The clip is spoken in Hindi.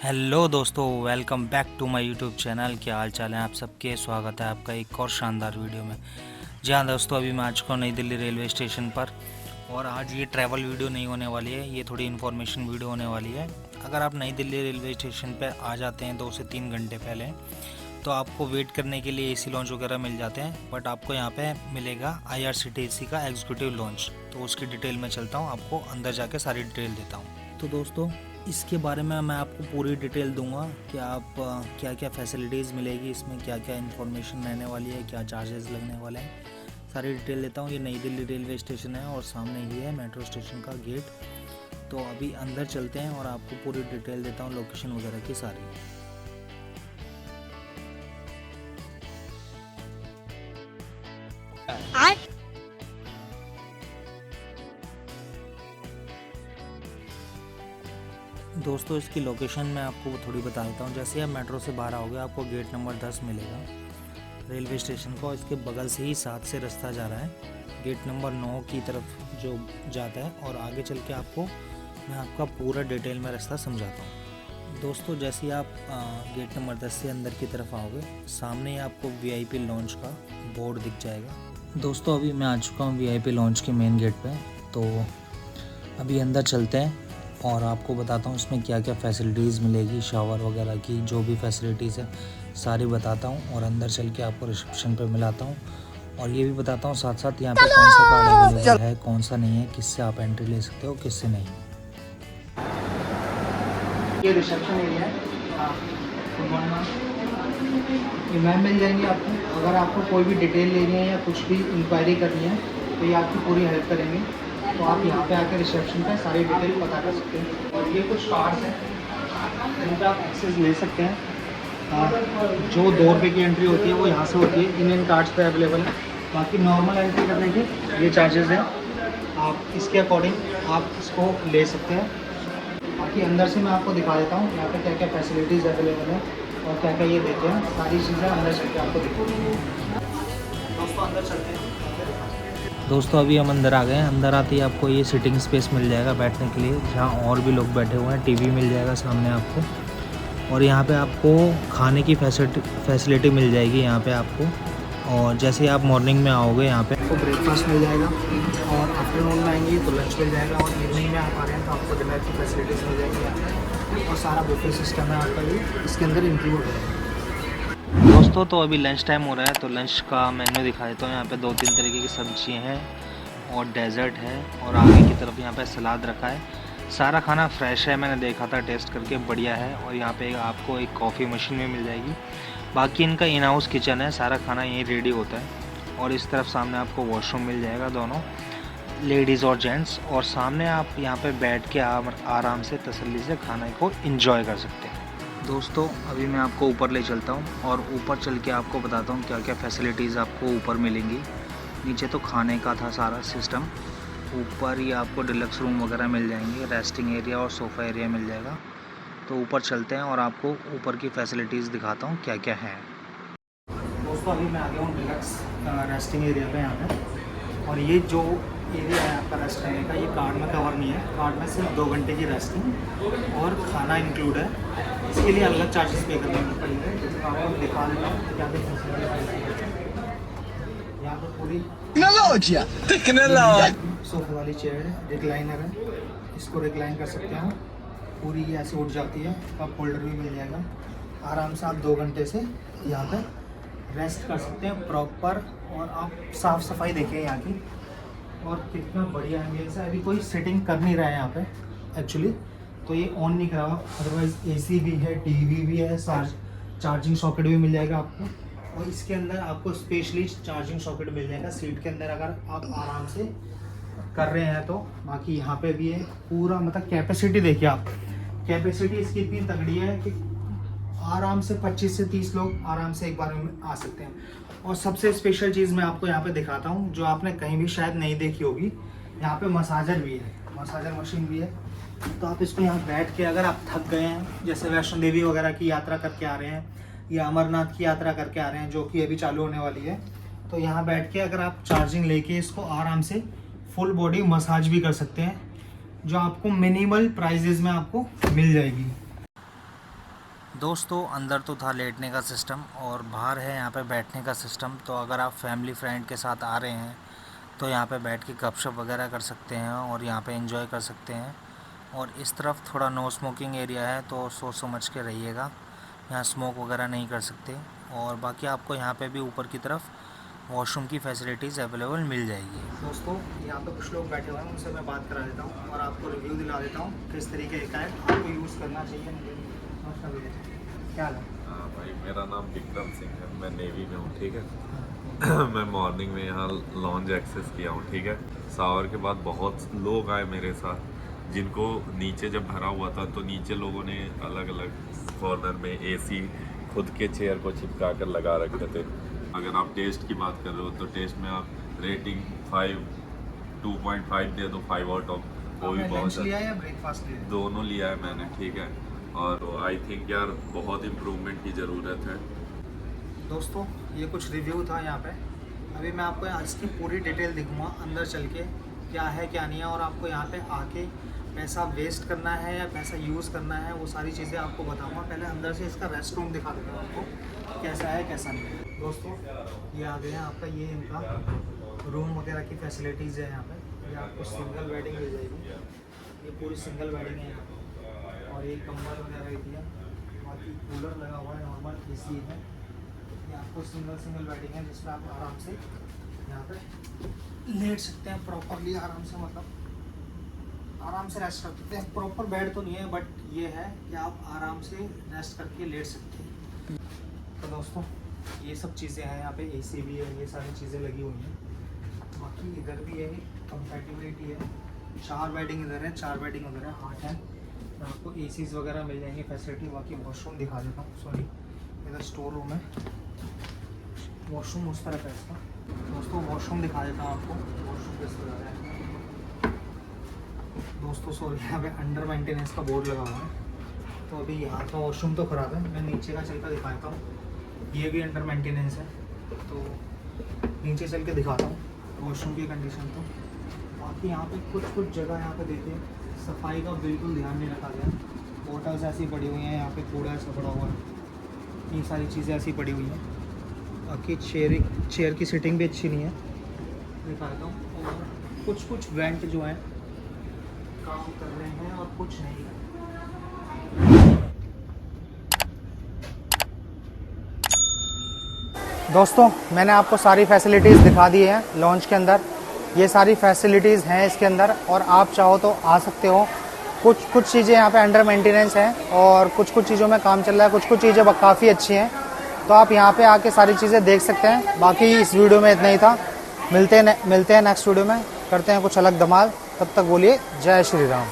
हेलो दोस्तों, welcome back to my YouTube channel. क्या हाल चाल है आप सबके। स्वागत है आपका एक और शानदार वीडियो में। जी हाँ दोस्तों, अभी मैं आ चुका हूँ नई दिल्ली रेलवे स्टेशन पर। और आज ये ट्रैवल वीडियो नहीं होने वाली है, ये थोड़ी इन्फॉर्मेशन वीडियो होने वाली है। अगर आप नई दिल्ली रेलवे स्टेशन पर आ जाते हैं 2 से 3 घंटे पहले, तो आपको वेट करने के लिए एसी लॉन्च वगैरह मिल जाते हैं। बट आपको यहाँ पे मिलेगा IRCTC का एग्जीक्यूटिव लॉन्च। तो उसकी डिटेल में चलता हूँ, आपको अंदर जाके सारी डिटेल देता हूँ। तो दोस्तों, इसके बारे में मैं आपको पूरी डिटेल दूंगा कि आप क्या क्या फैसिलिटीज़ मिलेगी इसमें, क्या क्या इन्फॉर्मेशन रहने वाली है, क्या चार्जेस लगने वाले हैं, सारी डिटेल लेता हूँ। ये नई दिल्ली रेलवे स्टेशन है और सामने ही है मेट्रो स्टेशन का गेट। तो अभी अंदर चलते हैं और आपको पूरी डिटेल देता हूँ, लोकेशन वगैरह की सारी। दोस्तों, इसकी लोकेशन मैं आपको थोड़ी बता देता हूँ। जैसे आप मेट्रो से बाहर आओगे, आपको गेट नंबर 10 मिलेगा रेलवे स्टेशन का। इसके बगल से ही 7 से रास्ता जा रहा है गेट नंबर 9 की तरफ जो जाता है। और आगे चल के आपको मैं आपका पूरा डिटेल में रास्ता समझाता हूँ। दोस्तों, जैसे ही आप गेट नंबर 10 से अंदर की तरफ आओगे, सामने ही आपको VIP लॉन्च का बोर्ड दिख जाएगा। दोस्तों, अभी मैं आ चुका हूँ VIP लॉन्च के मेन गेट पे। तो अभी अंदर चलते हैं और आपको बताता हूँ इसमें क्या क्या फैसिलिटीज़ मिलेगी, शावर वगैरह की जो भी फैसिलिटीज़ है सारी बताता हूँ। और अंदर चल के आपको रिसेप्शन पे मिलाता हूँ और ये भी बताता हूँ साथ साथ यहाँ पे कौन सा कार्ड अवेलेबल है, कौन सा नहीं है, किससे आप एंट्री ले सकते हो, किससे नहीं। ये रिसेप्शन एरिया है। हाँ, गुड मॉर्निंग। ये मैम मिल जाएंगे आपको। अगर आपको कोई भी डिटेल लेनी है या कुछ भी इंक्वायरी करनी है तो ये आपकी पूरी हेल्प करेंगे। तो आप यहाँ पे आकर रिसेप्शन पे सारी डिटेल पता कर सकते हैं। और ये कुछ कार्ड्स हैं जिनका आप एक्सेस ले सकते हैं। जो 2 रुपये की एंट्री होती है वो यहाँ से होती है, इन कार्ड्स पे अवेलेबल है। बाकी नॉर्मल एंट्री करने के ये चार्जेस हैं, आप इसके अकॉर्डिंग आप इसको ले सकते हैं। बाकी अंदर से मैं आपको दिखा देता हूँ यहाँ पे क्या क्या फैसिलिटीज़ अवेलेबल है और क्या क्या ये देते हैं। सारी चीज़ें अंदर चल के आपको दिखाऊंगी। दोस्तों, अंदर चलते हैं। दोस्तों, अभी हम अंदर आ गए हैं। अंदर आते ही आपको ये सिटिंग स्पेस मिल जाएगा बैठने के लिए, जहाँ और भी लोग बैठे हुए हैं। TV मिल जाएगा सामने आपको। और यहाँ पे आपको खाने की फैसिलिटी मिल जाएगी यहाँ पे आपको। और जैसे आप मॉर्निंग में आओगे यहाँ पे आपको ब्रेकफास्ट मिल जाएगा और आफ्टरनून में आएंगे तो लंच मिल जाएगा। और इवनिंग में आप आ रहे हैं तो आपको डिनर की फैसिलिटीज़ मिल जाएगी यहाँ पे। और सारा बुफे सिस्टम है आपका, ये इसके अंदर इंक्लूड है। दोस्तों, तो अभी लंच टाइम हो रहा है तो लंच का मेन्यू दिखा देता हूँ। यहाँ पे 2-3 तरीके की सब्जियाँ हैं और डेजर्ट है। और आगे की तरफ यहाँ पे सलाद रखा है। सारा खाना फ्रेश है, मैंने देखा था टेस्ट करके, बढ़िया है। और यहाँ पे आपको एक कॉफ़ी मशीन भी मिल जाएगी। बाकी इनका इन हाउस किचन है, सारा खाना यहीं रेडी होता है। और इस तरफ सामने आपको वॉशरूम मिल जाएगा, दोनों लेडीज़ और जेंट्स। और सामने आप यहाँ पे बैठ के आराम से तसल्ली से खाने को एंजॉय कर सकते हैं। दोस्तों, अभी मैं आपको ऊपर ले चलता हूँ और ऊपर चल के आपको बताता हूँ क्या क्या फैसिलिटीज़ आपको ऊपर मिलेंगी। नीचे तो खाने का था सारा सिस्टम, ऊपर ही आपको डिलक्स रूम वगैरह मिल जाएंगे, रेस्टिंग एरिया और सोफ़ा एरिया मिल जाएगा। तो ऊपर चलते हैं और आपको ऊपर की फैसिलिटीज़ दिखाता हूँ क्या क्या है। दोस्तों, अभी मैं आ गया हूँ डिलक्स रेस्टिंग एरिया पे यहाँ पे। और ये जो एरिया है आपका रेस्ट करने का, ये कार्ड में कवर नहीं है। कार्ड में सिर्फ 2 घंटे की रेस्टिंग और खाना इंक्लूड है। इसके लिए अलग चार्जेस पे करने पड़ेंगे, जिसको आपको दिखा देता हूँ क्या क्या फैसिलिटी है। यहाँ पर पूरी सोफे वाली चेयर है, रिक्लाइनर है, इसको रिक्लाइन कर सकते हैं। पूरी ये ऐसे उठ जाती है, कप होल्डर भी मिल जाएगा। आराम से आप 2 घंटे से यहाँ पे रेस्ट कर सकते हैं प्रॉपर। और आप साफ़ सफाई देखिए यहाँ की, और कितना बढ़िया एम्बियंस है। अभी कोई सेटिंग कर नहीं रहा है यहाँ पे एक्चुअली, तो ये ऑन नहीं करा। अदरवाइज़ AC भी है, TV भी है, चार्जिंग सॉकेट भी मिल जाएगा आपको। और इसके अंदर आपको स्पेशली चार्जिंग सॉकेट मिल जाएगा सीट के अंदर, अगर आप आराम से कर रहे हैं तो। बाकी यहाँ पे भी है पूरा, मतलब कैपेसिटी देखिए आप, कैपेसिटी इसकी इतनी तगड़ी है कि आराम से 25 से 30 लोग आराम से एक बार में आ सकते हैं। और सबसे स्पेशल चीज़ मैं आपको यहाँ पे दिखाता हूँ, जो आपने कहीं भी शायद नहीं देखी होगी। यहाँ पे मसाजर भी है, मसाजर मशीन भी है। तो आप इसको यहाँ बैठ के, अगर आप थक गए हैं, जैसे वैष्णो देवी वगैरह की यात्रा करके आ रहे हैं या अमरनाथ की यात्रा करके आ रहे हैं, जो कि अभी चालू होने वाली है, तो यहाँ बैठ के अगर आप चार्जिंग लेके इसको आराम से फुल बॉडी मसाज भी कर सकते हैं, जो आपको मिनिमल प्राइजेज में आपको मिल जाएगी। दोस्तों अंदर तो था लेटने का सिस्टम और बाहर है यहाँ पे बैठने का सिस्टम। तो अगर आप फैमिली फ्रेंड के साथ आ रहे हैं तो यहाँ पे बैठ के गपशप वगैरह कर सकते हैं और यहाँ पे एंजॉय कर सकते हैं। और इस तरफ थोड़ा नो स्मोकिंग एरिया है, तो सोच समझ के रहिएगा, यहाँ स्मोक वगैरह नहीं कर सकते। और बाकी आपको यहाँ पे भी ऊपर की तरफ वॉशरूम की फैसिलिटीज़ अवेलेबल मिल जाएगी। दोस्तों यहाँ पे कुछ लोग बैठे हुए हैं, उनसे मैं बात करा देता हूँ और आपको रिव्यू दिला देता हूँ किस तरीके का है, आपको यूज़ करना चाहिए। क्या हाल है? हाँ भाई, मेरा नाम विक्रम सिंह है, मैं नेवी में हूँ, ठीक है। मैं मॉर्निंग में यहाँ लॉन्ज एक्सेस किया हूँ, ठीक है। शावर के बाद बहुत लोग आए मेरे साथ, जिनको नीचे जब भरा हुआ था तो नीचे लोगों ने अलग अलग कॉर्नर में एसी खुद के चेयर को चिपका कर लगा रखे थे। अगर आप टेस्ट की बात कर रहे हो तो टेस्ट में आप रेटिंग 2.5 दे दो, 5 आउट ऑफ। वो भी बहुत लिया है या ब्रेकफास्ट लिया है? दोनों लिया है मैंने, ठीक है। और आई थिंक यार बहुत इम्प्रूवमेंट की ज़रूरत है। दोस्तों ये कुछ रिव्यू था यहाँ पे। अभी मैं आपको आज की पूरी डिटेल दिखूँगा अंदर चल के, क्या है क्या नहीं है, और आपको यहाँ पे आके पैसा वेस्ट करना है या पैसा यूज़ करना है, वो सारी चीज़ें आपको बताऊँगा। पहले अंदर से इसका रेस्ट रूम दिखा देता हूँ आपको कैसा है कैसा नहीं है। दोस्तों ये आ गए हैं आपका, ये इनका रूम वगैरह की फैसिलिटीज़ है यहाँ पे। ये आपको सिंगल बेडिंग मिल जाएगी, ये पूरी सिंगल बेडिंग है यहाँ पे। और ये कंबल वगैरह दिया, बाकी कूलर लगा हुआ है, नॉर्मल एसी है। ये आपको सिंगल बेडिंग है जिसमें आप आराम से यहाँ पे लेट सकते हैं प्रॉपरली, आराम से, मतलब आराम से रेस्ट कर सकते हैं। प्रॉपर बेड तो नहीं है, बट ये है कि आप आराम से रेस्ट करके लेट सकते हैं। तो दोस्तों ये सब चीज़ें हैं यहाँ पे, एसी भी है, ये सारी चीज़ें लगी हुई हैं। बाकी इधर भी है, कंपैटिबिलिटी है। 4 बेडिंग इधर है, 4 बेडिंग उधर है, 8 है। तो आपको एसीज़ वगैरह मिल जाएंगे फैसिलिटी। बाकी वॉशरूम दिखा देता हूँ, सॉरी, इधर स्टोर रूम है, वॉशरूम उस तरफ है इसका। दोस्तों वॉशरूम दिखा देता हूँ आपको, वॉशरूम किस तरह है। दोस्तों सॉरी, यहाँ पे अंडर मेंटेनेंस का बोर्ड लगा हुआ है, तो अभी यहाँ का वॉशरूम तो ख़राब है। मैं नीचे का चल कर दिखाता हूँ, ये भी अंडर मेंटेनेंस है, तो नीचे चल के दिखाता हूँ वॉशरूम की कंडीशन। तो बाकी यहाँ पे कुछ जगह यहाँ पे देखिए सफाई का बिल्कुल ध्यान नहीं रखा गया। बोटल्स ऐसी पड़ी हुई हैं, यहाँ पे कूड़ा ऐसा पड़ा हुआ है, ये सारी चीज़ें ऐसी पड़ी हुई हैं। बाकी चेयर की सीटिंग भी अच्छी नहीं है, दिखाता हूँ। और कुछ वेंट जो हैं काम कर रहे हैं और कुछ नहीं है। दोस्तों मैंने आपको सारी फैसिलिटीज़ दिखा दी हैं लॉन्च के अंदर। ये सारी फैसिलिटीज़ हैं इसके अंदर, और आप चाहो तो आ सकते हो। कुछ चीज़ें यहाँ पे अंडर मेंटेनेंस हैं और कुछ चीज़ों में काम चल रहा है, कुछ चीज़ें काफ़ी अच्छी हैं, तो आप यहाँ पे आके सारी चीज़ें देख सकते हैं। बाकी इस वीडियो में इतना ही था, मिलते हैं नेक्स्ट वीडियो में, करते हैं कुछ अलग धमाल। तब तक बोलिए जय श्री राम।